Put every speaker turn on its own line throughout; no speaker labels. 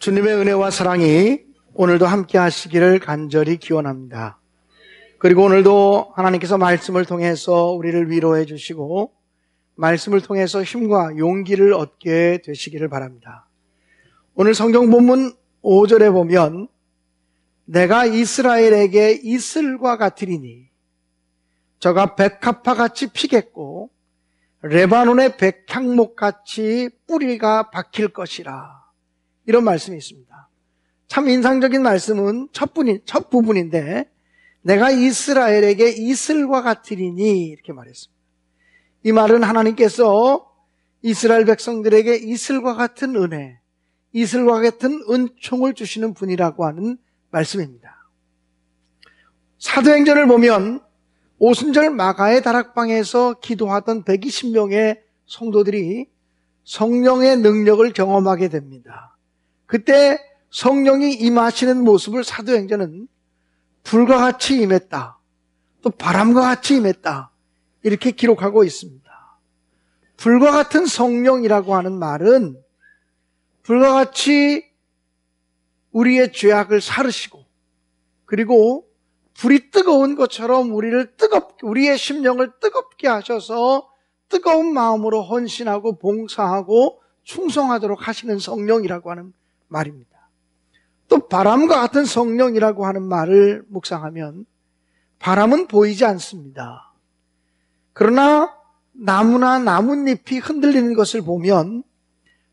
주님의 은혜와 사랑이 오늘도 함께 하시기를 간절히 기원합니다. 그리고 오늘도 하나님께서 말씀을 통해서 우리를 위로해 주시고 말씀을 통해서 힘과 용기를 얻게 되시기를 바랍니다. 오늘 성경 본문 5절에 보면 내가 이스라엘에게 이슬과 같으리니 저가 백합화같이 피겠고 레바논의 백향목같이 뿌리가 박힐 것이라, 이런 말씀이 있습니다. 참 인상적인 말씀은 첫 부분인데 내가 이스라엘에게 이슬과 같으리니 이렇게 말했습니다. 이 말은 하나님께서 이스라엘 백성들에게 이슬과 같은 은혜, 이슬과 같은 은총을 주시는 분이라고 하는 말씀입니다. 사도행전을 보면 오순절 마가의 다락방에서 기도하던 120명의 성도들이 성령의 능력을 경험하게 됩니다. 그때 성령이 임하시는 모습을 사도행전은 불과 같이 임했다, 또 바람과 같이 임했다, 이렇게 기록하고 있습니다. 불과 같은 성령이라고 하는 말은 불과 같이 우리의 죄악을 사르시고, 그리고 불이 뜨거운 것처럼 우리의 심령을 뜨겁게 하셔서 뜨거운 마음으로 헌신하고 봉사하고 충성하도록 하시는 성령이라고 하는 말입니다. 또 바람과 같은 성령이라고 하는 말을 묵상하면 바람은 보이지 않습니다. 그러나 나무나 나뭇잎이 흔들리는 것을 보면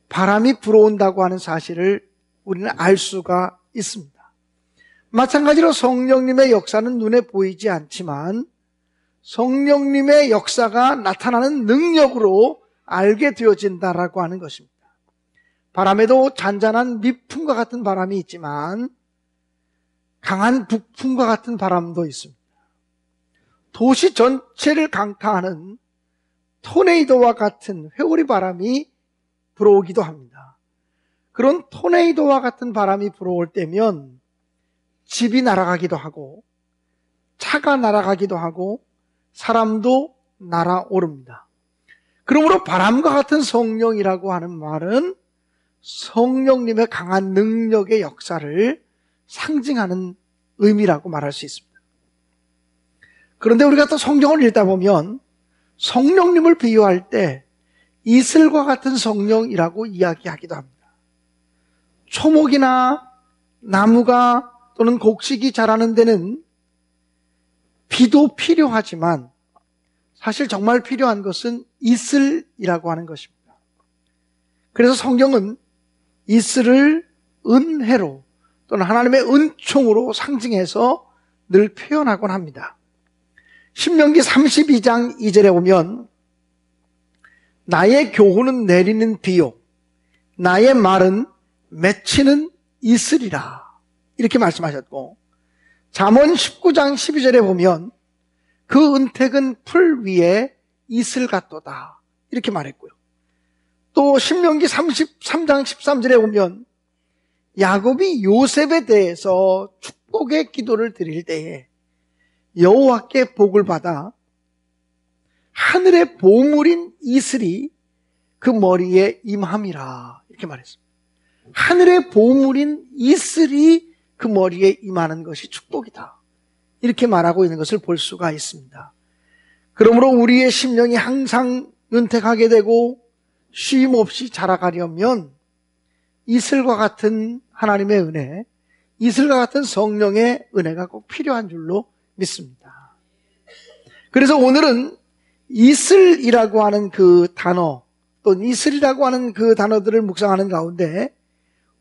바람이 불어온다고 하는 사실을 우리는 알 수가 있습니다. 마찬가지로 성령님의 역사는 눈에 보이지 않지만 성령님의 역사가 나타나는 능력으로 알게 되어진다라고 하는 것입니다. 바람에도 잔잔한 미풍과 같은 바람이 있지만 강한 북풍과 같은 바람도 있습니다. 도시 전체를 강타하는 토네이도와 같은 회오리 바람이 불어오기도 합니다. 그런 토네이도와 같은 바람이 불어올 때면 집이 날아가기도 하고 차가 날아가기도 하고 사람도 날아오릅니다. 그러므로 바람과 같은 성령이라고 하는 말은 성령님의 강한 능력의 역사를 상징하는 의미라고 말할 수 있습니다. 그런데 우리가 또 성경을 읽다 보면 성령님을 비유할 때 이슬과 같은 성령이라고 이야기하기도 합니다. 초목이나 나무가 또는 곡식이 자라는 데는 비도 필요하지만 사실 정말 필요한 것은 이슬이라고 하는 것입니다. 그래서 성경은 이슬을 은혜로 또는 하나님의 은총으로 상징해서 늘 표현하곤 합니다. 신명기 32장 2절에 보면 나의 교훈은 내리는 비요 나의 말은 맺히는 이슬이라, 이렇게 말씀하셨고, 잠언 19장 12절에 보면 그 은택은 풀 위에 이슬 같도다, 이렇게 말했고요. 또 신명기 33장 13절에 보면 야곱이 요셉에 대해서 축복의 기도를 드릴 때에 여호와께 복을 받아 하늘의 보물인 이슬이 그 머리에 임함이라, 이렇게 말했습니다. 하늘의 보물인 이슬이 그 머리에 임하는 것이 축복이다, 이렇게 말하고 있는 것을 볼 수가 있습니다. 그러므로 우리의 심령이 항상 윤택하게 되고 쉼 없이 자라가려면 이슬과 같은 하나님의 은혜, 이슬과 같은 성령의 은혜가 꼭 필요한 줄로 믿습니다. 그래서 오늘은 이슬이라고 하는 그 단어, 또 이슬이라고 하는 그 단어들을 묵상하는 가운데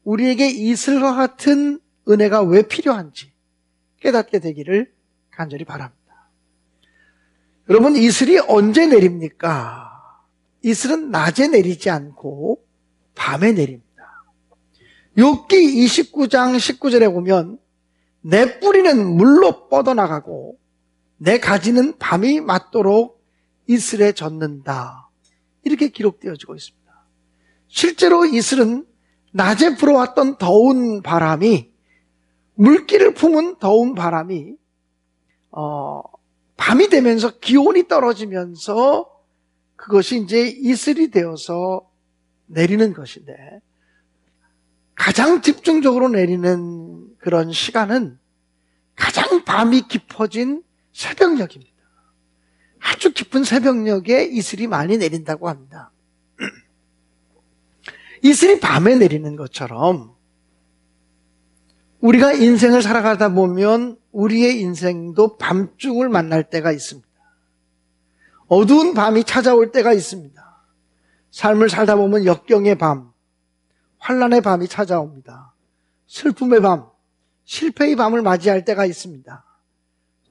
우리에게 이슬과 같은 은혜가 왜 필요한지 깨닫게 되기를 간절히 바랍니다. 여러분, 이슬이 언제 내립니까? 이슬은 낮에 내리지 않고 밤에 내립니다. 욥기 29장 19절에 보면 내 뿌리는 물로 뻗어나가고 내 가지는 밤이 맞도록 이슬에 젖는다, 이렇게 기록되어지고 있습니다. 실제로 이슬은 낮에 불어왔던 더운 바람이, 물기를 품은 더운 바람이 밤이 되면서 기온이 떨어지면서 그것이 이제 이슬이 되어서 내리는 것인데, 가장 집중적으로 내리는 그런 시간은 가장 밤이 깊어진 새벽녘입니다. 아주 깊은 새벽녘에 이슬이 많이 내린다고 합니다. 이슬이 밤에 내리는 것처럼 우리가 인생을 살아가다 보면 우리의 인생도 밤중을 만날 때가 있습니다. 어두운 밤이 찾아올 때가 있습니다. 삶을 살다 보면 역경의 밤, 환난의 밤이 찾아옵니다. 슬픔의 밤, 실패의 밤을 맞이할 때가 있습니다.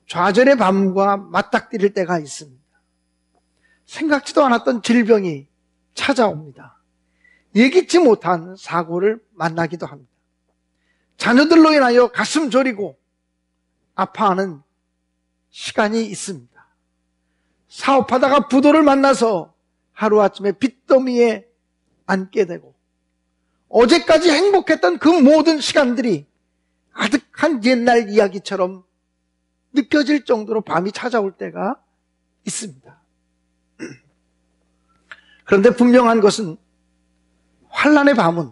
좌절의 밤과 맞닥뜨릴 때가 있습니다. 생각지도 않았던 질병이 찾아옵니다. 예기치 못한 사고를 만나기도 합니다. 자녀들로 인하여 가슴 저리고 아파하는 시간이 있습니다. 사업하다가 부도를 만나서 하루아침에 빚더미에 앉게 되고 어제까지 행복했던 그 모든 시간들이 아득한 옛날 이야기처럼 느껴질 정도로 밤이 찾아올 때가 있습니다. 그런데 분명한 것은 환난의 밤은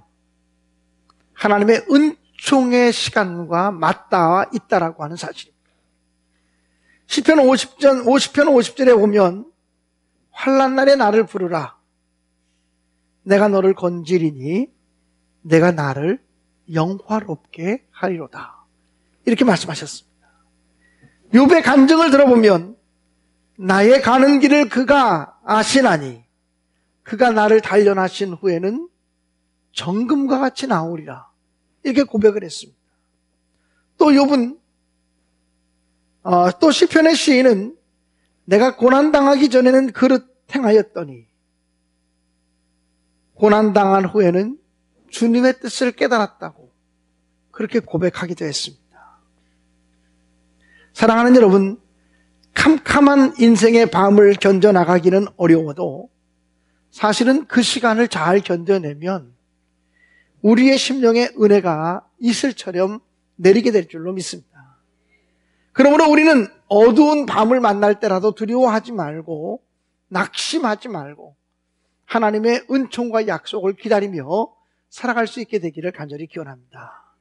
하나님의 은총의 시간과 맞닿아 있다라고 하는 사실입니다. 시편 50절에 보면 환난 날에 나를 부르라. 내가 너를 건지리니 내가 나를 영화롭게 하리로다. 이렇게 말씀하셨습니다. 욥의 간증을 들어보면 나의 가는 길을 그가 아시나니 그가 나를 단련하신 후에는 정금과 같이 나오리라. 이렇게 고백을 했습니다. 또 욥은 또 시편의 시인은 내가 고난당하기 전에는 그릇 행하였더니 고난당한 후에는 주님의 뜻을 깨달았다고 그렇게 고백하기도 했습니다. 사랑하는 여러분, 캄캄한 인생의 밤을 견뎌나가기는 어려워도 사실은 그 시간을 잘 견뎌내면 우리의 심령에 은혜가 이슬처럼 내리게 될 줄로 믿습니다. 그러므로 우리는 어두운 밤을 만날 때라도 두려워하지 말고 낙심하지 말고 하나님의 은총과 약속을 기다리며 살아갈 수 있게 되기를 간절히 기원합니다.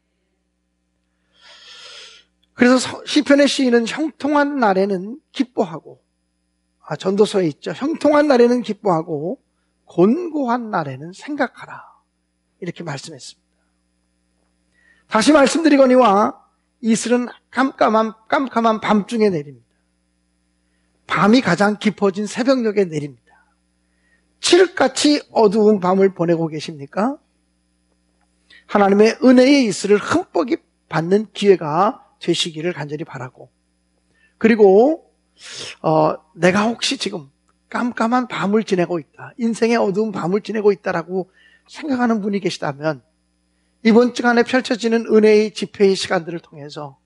그래서 시편의 시인은 형통한 날에는 기뻐하고, 전도서에 있죠. 형통한 날에는 기뻐하고 곤고한 날에는 생각하라. 이렇게 말씀했습니다. 다시 말씀드리거니와 이슬은 깜깜한 밤중에 내립니다. 밤이 가장 깊어진 새벽녘에 내립니다. 칠흑같이 어두운 밤을 보내고 계십니까? 하나님의 은혜의 이슬을 흠뻑이 받는 기회가 되시기를 간절히 바라고, 그리고 내가 혹시 지금 깜깜한 밤을 지내고 있다, 인생의 어두운 밤을 지내고 있다라고 생각하는 분이 계시다면 이번 주간에 펼쳐지는 은혜의 집회의 시간들을 통해서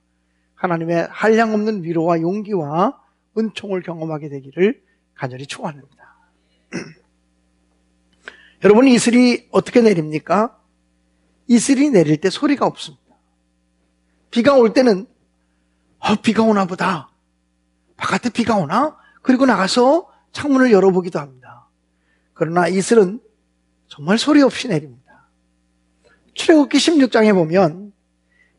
하나님의 한량없는 위로와 용기와 은총을 경험하게 되기를 간절히 축원합니다. 여러분, 이슬이 어떻게 내립니까? 이슬이 내릴 때 소리가 없습니다. 비가 올 때는 비가 오나 보다, 바깥에 비가 오나? 그리고 나가서 창문을 열어보기도 합니다. 그러나 이슬은 정말 소리 없이 내립니다. 출애굽기 16장에 보면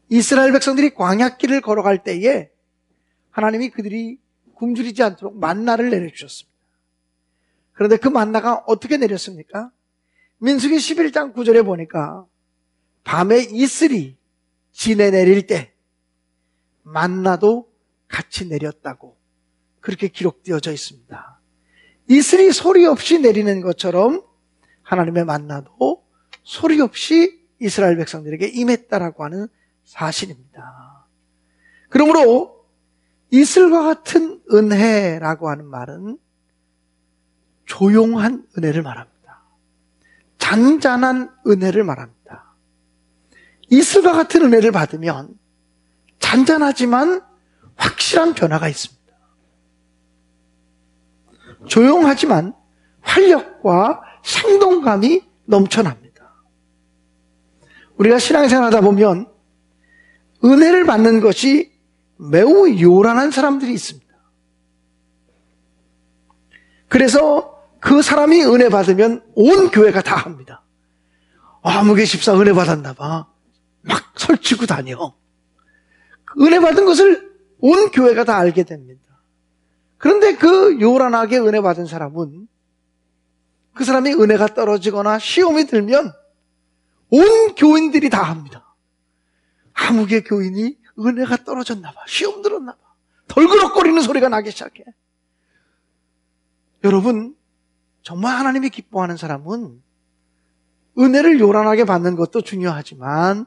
이스라엘 백성들이 광야길을 걸어갈 때에 하나님이 그들이 굶주리지 않도록 만나를 내려주셨습니다. 그런데 그 만나가 어떻게 내렸습니까? 민수기 11장 9절에 보니까 밤에 이슬이 지내 내릴 때 만나도 같이 내렸다고 그렇게 기록되어져 있습니다. 이슬이 소리 없이 내리는 것처럼 하나님의 만나도 소리 없이 이스라엘 백성들에게 임했다라고 하는 사실입니다. 그러므로 이슬과 같은 은혜라고 하는 말은 조용한 은혜를 말합니다. 잔잔한 은혜를 말합니다. 이슬과 같은 은혜를 받으면 잔잔하지만 확실한 변화가 있습니다. 조용하지만 활력과 생동감이 넘쳐납니다. 우리가 신앙생활 하다 보면 은혜를 받는 것이 매우 요란한 사람들이 있습니다. 그래서 그 사람이 은혜 받으면 온 교회가 다 합니다. 아무개 집사 은혜 받았나 봐. 막 설치고 다녀. 은혜 받은 것을 온 교회가 다 알게 됩니다. 그런데 그 요란하게 은혜 받은 사람은 그 사람이 은혜가 떨어지거나 시험이 들면 온 교인들이 다 합니다. 아무개 교인이 은혜가 떨어졌나 봐. 시험 들었나 봐. 덜그럭거리는 소리가 나기 시작해. 여러분, 정말 하나님이 기뻐하는 사람은 은혜를 요란하게 받는 것도 중요하지만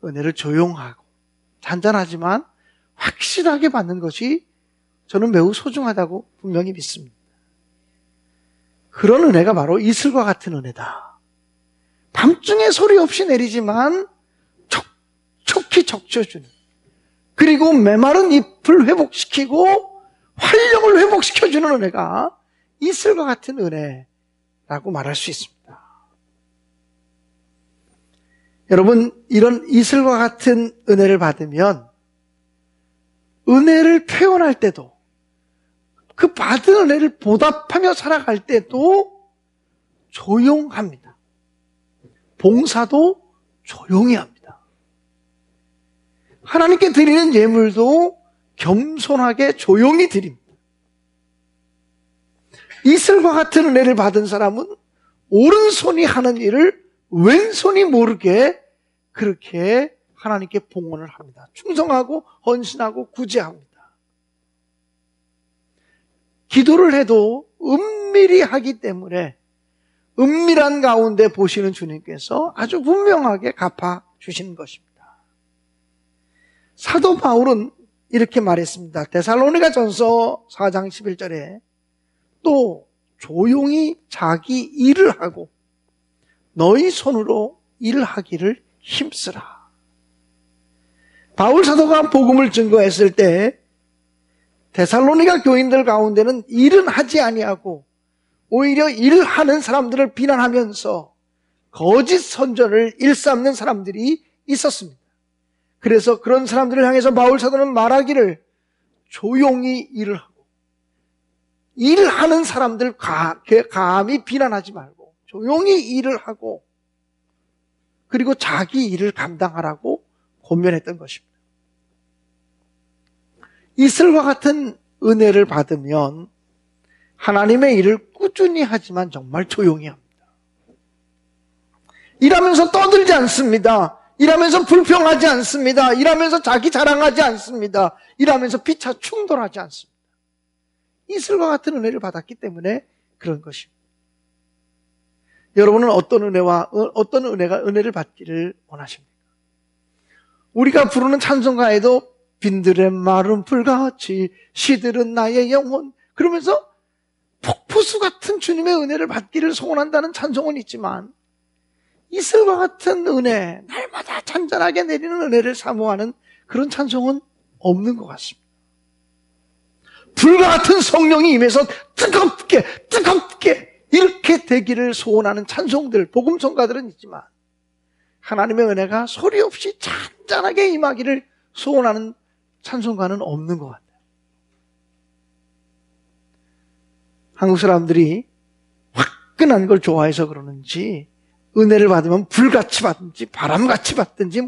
은혜를 조용하고 잔잔하지만 확실하게 받는 것이 저는 매우 소중하다고 분명히 믿습니다. 그런 은혜가 바로 이슬과 같은 은혜다. 밤중에 소리 없이 내리지만 촉촉히 적셔주는, 그리고 메마른 잎을 회복시키고 활력을 회복시켜주는 은혜가 이슬과 같은 은혜라고 말할 수 있습니다. 여러분, 이런 이슬과 같은 은혜를 받으면 은혜를 표현할 때도, 그 받은 은혜를 보답하며 살아갈 때도 조용합니다. 봉사도 조용히 합니다. 하나님께 드리는 예물도 겸손하게 조용히 드립니다. 이슬과 같은 은혜를 받은 사람은 오른손이 하는 일을 왼손이 모르게 그렇게 하나님께 봉헌을 합니다. 충성하고 헌신하고 구제합니다. 기도를 해도 은밀히 하기 때문에 은밀한 가운데 보시는 주님께서 아주 분명하게 갚아주시는 것입니다. 사도 바울은 이렇게 말했습니다. 데살로니가 전서 4장 11절에 또 조용히 자기 일을 하고 너희 손으로 일하기를 힘쓰라. 바울 사도가 복음을 증거했을 때 데살로니가 교인들 가운데는 일은 하지 아니하고 오히려 일하는 사람들을 비난하면서 거짓 선전을 일삼는 사람들이 있었습니다. 그래서 그런 사람들을 향해서 바울 사도는 말하기를 조용히 일을 하고, 일하는 사람들 감히 비난하지 말고 조용히 일을 하고, 그리고 자기 일을 감당하라고 권면했던 것입니다. 이슬과 같은 은혜를 받으면 하나님의 일을 꾸준히 하지만 정말 조용히 합니다. 일하면서 떠들지 않습니다. 일하면서 불평하지 않습니다. 일하면서 자기 자랑하지 않습니다. 일하면서 피차 충돌하지 않습니다. 이슬과 같은 은혜를 받았기 때문에 그런 것입니다. 여러분은 어떤 은혜를 받기를 원하십니까? 우리가 부르는 찬송가에도 빈들의 마른 풀같이 시들은 나의 영혼, 그러면서 폭포수 같은 주님의 은혜를 받기를 소원한다는 찬송은 있지만 이슬과 같은 은혜, 날마다 잔잔하게 내리는 은혜를 사모하는 그런 찬송은 없는 것 같습니다. 불과 같은 성령이 임해서 뜨겁게 이렇게 되기를 소원하는 찬송들, 복음성가들은 있지만 하나님의 은혜가 소리 없이 잔잔하게 임하기를 소원하는 찬송가는 없는 것 같아요. 한국 사람들이 화끈한 걸 좋아해서 그러는지 은혜를 받으면 불같이 받든지 바람같이 받든지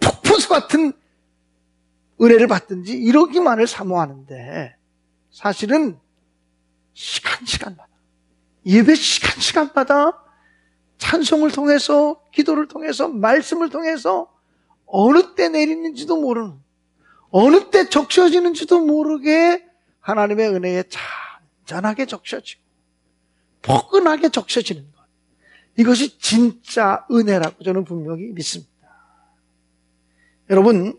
폭포수 같은 은혜를 받든지 이러기만을 사모하는데 사실은 시간마다, 예배 시간마다 찬송을 통해서, 기도를 통해서, 말씀을 통해서 어느 때 내리는지도 모르는, 어느 때 적셔지는지도 모르게 하나님의 은혜에 잔잔하게 적셔지고 포근하게 적셔지는 것, 이것이 진짜 은혜라고 저는 분명히 믿습니다. 여러분,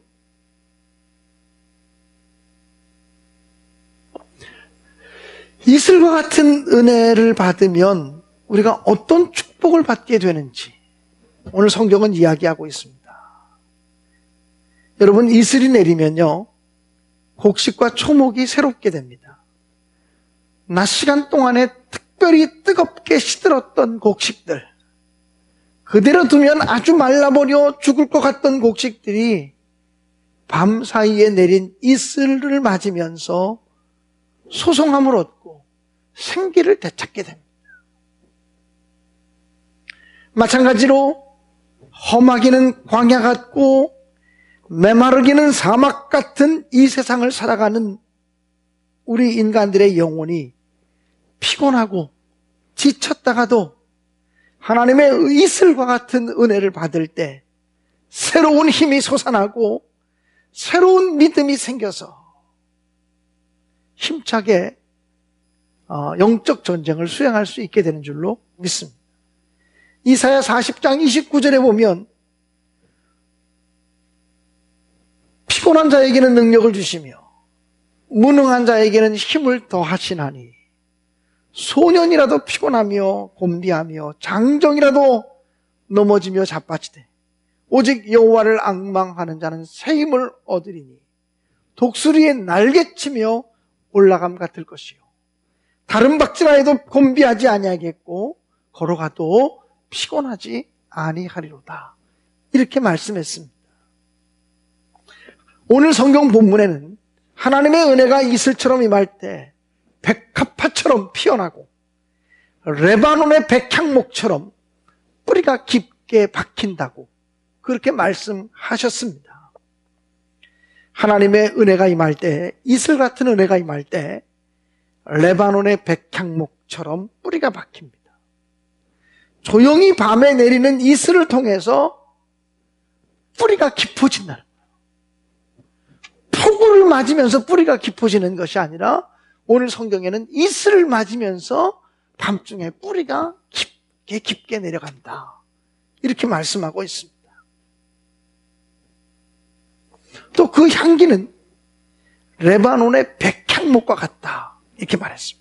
이슬과 같은 은혜를 받으면 우리가 어떤 축복을 받게 되는지 오늘 성경은 이야기하고 있습니다. 여러분, 이슬이 내리면요, 곡식과 초목이 새롭게 됩니다. 낮 시간 동안에 특별히 뜨겁게 시들었던 곡식들, 그대로 두면 아주 말라버려 죽을 것 같던 곡식들이 밤 사이에 내린 이슬을 맞으면서 소성함을 얻고 생기를 되찾게 됩니다. 마찬가지로 험하기는 광야 같고 메마르기는 사막 같은 이 세상을 살아가는 우리 인간들의 영혼이 피곤하고 지쳤다가도 하나님의 이슬과 같은 은혜를 받을 때 새로운 힘이 솟아나고 새로운 믿음이 생겨서 힘차게 영적 전쟁을 수행할 수 있게 되는 줄로 믿습니다. 이사야 40장 29절에 보면 피곤한 자에게는 능력을 주시며 무능한 자에게는 힘을 더하시나니 소년이라도 피곤하며 곤비하며 장정이라도 넘어지며 자빠지되 오직 여호와를 앙망하는 자는 새 힘을 얻으리니 독수리의 날개치며 올라감 같을 것이요 다른 박질하여도 곤비하지 아니하겠고 걸어가도 피곤하지 아니하리로다. 이렇게 말씀했습니다. 오늘 성경 본문에는 하나님의 은혜가 이슬처럼 임할 때 백합화처럼 피어나고 레바논의 백향목처럼 뿌리가 깊게 박힌다고 그렇게 말씀하셨습니다. 하나님의 은혜가 임할 때, 이슬 같은 은혜가 임할 때 레바논의 백향목처럼 뿌리가 박힙니다. 조용히 밤에 내리는 이슬을 통해서 뿌리가 깊어진다는 거예요. 폭우를 맞으면서 뿌리가 깊어지는 것이 아니라 오늘 성경에는 이슬을 맞으면서 밤중에 뿌리가 깊게 내려간다. 이렇게 말씀하고 있습니다. 또 그 향기는 레바논의 백향목과 같다. 이렇게 말했습니다.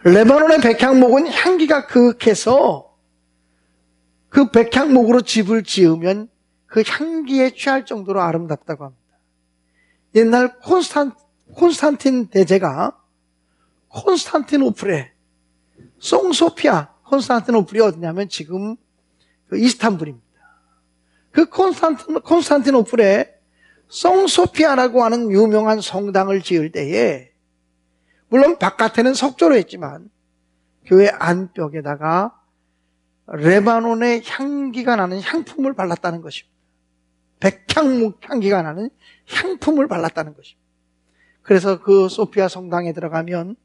레바논의 백향목은 향기가 그윽해서 그 백향목으로 집을 지으면 그 향기에 취할 정도로 아름답다고 합니다. 옛날 콘스탄틴 대제가 콘스탄티노플에 송소피아, 콘스탄티노플이 어디냐면 지금 그 이스탄불입니다. 그 콘스탄티노플에 송소피아라고 하는 유명한 성당을 지을 때에 물론 바깥에는 석조로 했지만 교회 안벽에다가 레바논의 향기가 나는 향품을 발랐다는 것입니다. 백향목 향기가 나는 향품을 발랐다는 것입니다. 그래서 그 소피아 성당에 들어가면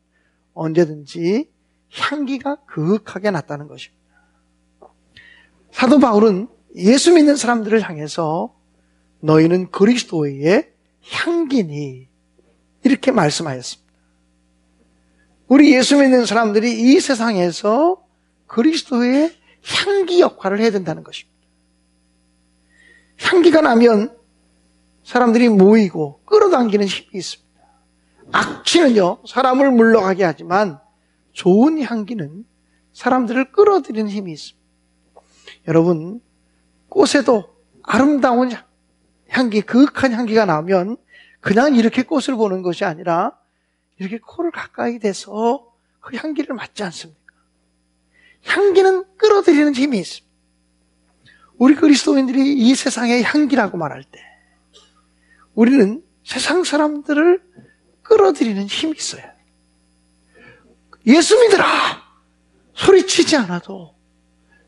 언제든지 향기가 그윽하게 났다는 것입니다. 사도 바울은 예수 믿는 사람들을 향해서 너희는 그리스도의 향기니 이렇게 말씀하였습니다. 우리 예수 믿는 사람들이 이 세상에서 그리스도의 향기 역할을 해야 된다는 것입니다. 향기가 나면 사람들이 모이고 끌어당기는 힘이 있습니다. 악취는요, 사람을 물러가게 하지만 좋은 향기는 사람들을 끌어들이는 힘이 있습니다. 여러분, 꽃에도 아름다운 향기, 그윽한 향기가 나면 그냥 이렇게 꽃을 보는 것이 아니라 이렇게 코를 가까이 대서 그 향기를 맡지 않습니까? 향기는 끌어들이는 힘이 있습니다. 우리 그리스도인들이 이 세상의 향기라고 말할 때 우리는 세상 사람들을 끌어들이는 힘이 있어요. 예수 믿으라! 소리치지 않아도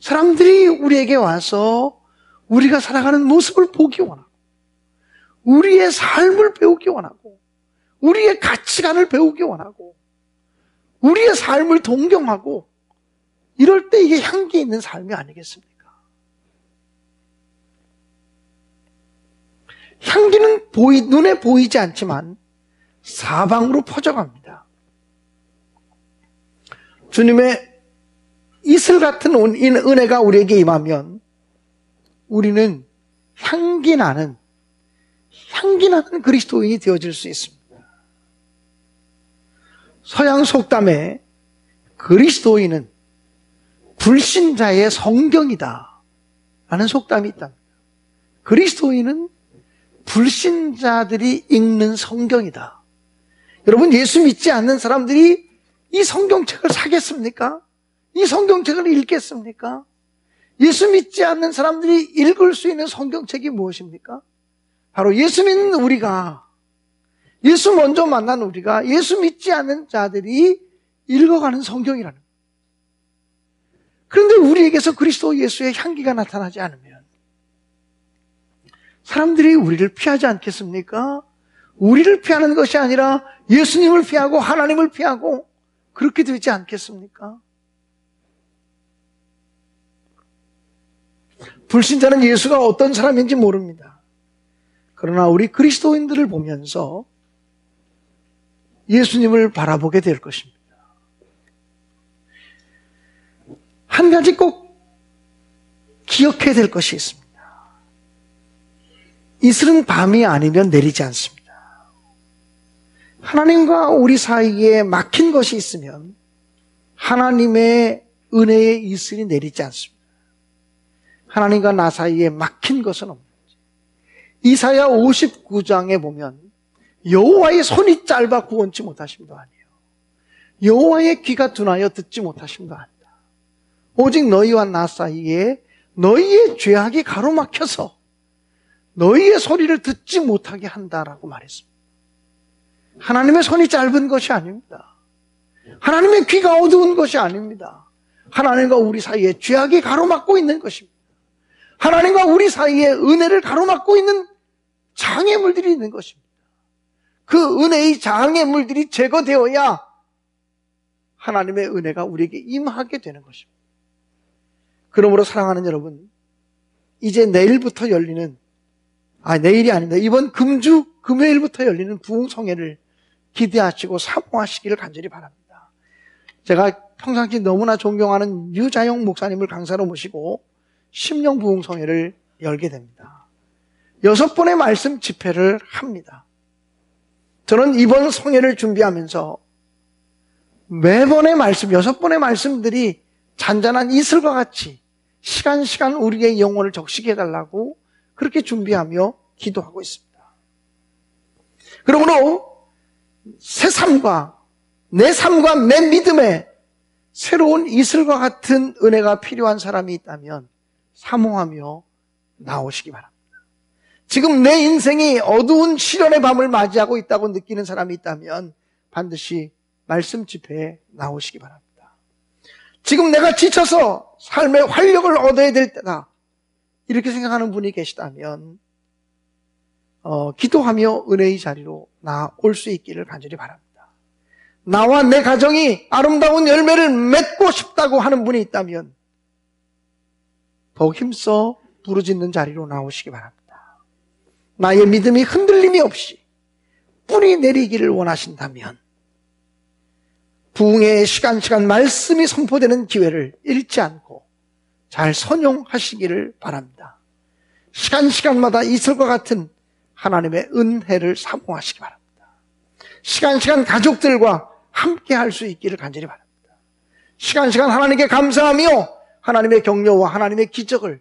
사람들이 우리에게 와서 우리가 살아가는 모습을 보기 원하고 우리의 삶을 배우기 원하고 우리의 가치관을 배우기 원하고 우리의 삶을 동경하고 이럴 때 이게 향기 있는 삶이 아니겠습니까? 향기는 눈에 보이지 않지만 사방으로 퍼져갑니다. 주님의 이슬 같은 은혜가 우리에게 임하면 우리는 향기 나는 그리스도인이 되어질 수 있습니다. 서양 속담에 그리스도인은 불신자의 성경이다 라는 속담이 있답니다. 그리스도인은 불신자들이 읽는 성경이다. 여러분, 예수 믿지 않는 사람들이 이 성경책을 사겠습니까? 이 성경책을 읽겠습니까? 예수 믿지 않는 사람들이 읽을 수 있는 성경책이 무엇입니까? 바로 예수 믿는 우리가, 예수 먼저 만난 우리가 예수 믿지 않는 자들이 읽어가는 성경이라는 거예요. 그런데 우리에게서 그리스도 예수의 향기가 나타나지 않으면 사람들이 우리를 피하지 않겠습니까? 우리를 피하는 것이 아니라 예수님을 피하고 하나님을 피하고 그렇게 되지 않겠습니까? 불신자는 예수가 어떤 사람인지 모릅니다. 그러나 우리 그리스도인들을 보면서 예수님을 바라보게 될 것입니다. 한 가지 꼭 기억해야 될 것이 있습니다. 이슬은 밤이 아니면 내리지 않습니다. 하나님과 우리 사이에 막힌 것이 있으면 하나님의 은혜의 이슬이 내리지 않습니다. 하나님과 나 사이에 막힌 것은 없는 거죠. 이사야 59장에 보면 여호와의 손이 짧아 구원치 못하심도 아니에요. 여호와의 귀가 둔하여 듣지 못하심도 아니다. 오직 너희와 나 사이에 너희의 죄악이 가로막혀서 너희의 소리를 듣지 못하게 한다라고 말했습니다. 하나님의 손이 짧은 것이 아닙니다. 하나님의 귀가 어두운 것이 아닙니다. 하나님과 우리 사이에 죄악이 가로막고 있는 것입니다. 하나님과 우리 사이에 은혜를 가로막고 있는 장애물들이 있는 것입니다. 그 은혜의 장애물들이 제거되어야 하나님의 은혜가 우리에게 임하게 되는 것입니다. 그러므로 사랑하는 여러분, 이제 내일부터 열리는, 내일이 아닙니다. 이번 금요일부터 열리는 부흥성회를 기대하시고 사모하시기를 간절히 바랍니다. 제가 평상시 너무나 존경하는 유자영 목사님을 강사로 모시고 심령 부흥성회를 열게 됩니다. 6번의 말씀 집회를 합니다. 저는 이번 성회를 준비하면서 매번의 말씀, 6번의 말씀들이 잔잔한 이슬과 같이 시간 우리의 영혼을 적시게 해달라고 그렇게 준비하며 기도하고 있습니다. 그러므로 새 삶과 내 삶과 내 믿음에 새로운 이슬과 같은 은혜가 필요한 사람이 있다면 사모하며 나오시기 바랍니다. 지금 내 인생이 어두운 시련의 밤을 맞이하고 있다고 느끼는 사람이 있다면 반드시 말씀 집회에 나오시기 바랍니다. 지금 내가 지쳐서 삶의 활력을 얻어야 될 때다, 이렇게 생각하는 분이 계시다면 기도하며 은혜의 자리로 나올 수 있기를 간절히 바랍니다. 나와 내 가정이 아름다운 열매를 맺고 싶다고 하는 분이 있다면 더욱 힘써 부르짖는 자리로 나오시기 바랍니다. 나의 믿음이 흔들림이 없이 뿌리 내리기를 원하신다면 부흥의 시간 말씀이 선포되는 기회를 잃지 않고 잘 선용하시기를 바랍니다. 시간마다 이슬과 같은 하나님의 은혜를 사모하시기 바랍니다. 시간 가족들과 함께 할 수 있기를 간절히 바랍니다. 시간 하나님께 감사하며 하나님의 격려와 하나님의 기적을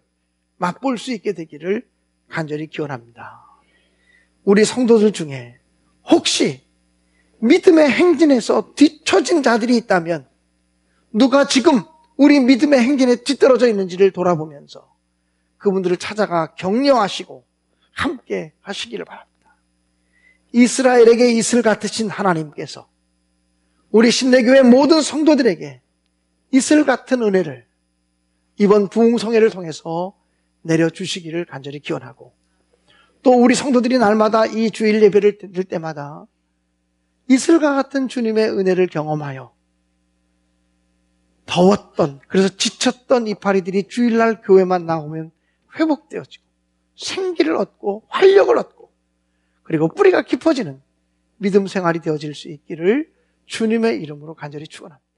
맛볼 수 있게 되기를 간절히 기원합니다. 우리 성도들 중에 혹시 믿음의 행진에서 뒤처진 자들이 있다면 누가 지금 우리 믿음의 행진에 뒤떨어져 있는지를 돌아보면서 그분들을 찾아가 격려하시고 함께 하시기를 바랍니다. 이스라엘에게 이슬 같으신 하나님께서 우리 신내교회 모든 성도들에게 이슬 같은 은혜를 이번 부흥성회를 통해서 내려주시기를 간절히 기원하고, 또 우리 성도들이 날마다 이 주일 예배를 드릴 때마다 이슬과 같은 주님의 은혜를 경험하여 더웠던, 그래서 지쳤던 이파리들이 주일날 교회만 나오면 회복되어지고 생기를 얻고 활력을 얻고 그리고 뿌리가 깊어지는 믿음 생활이 되어질 수 있기를 주님의 이름으로 간절히 축원합니다.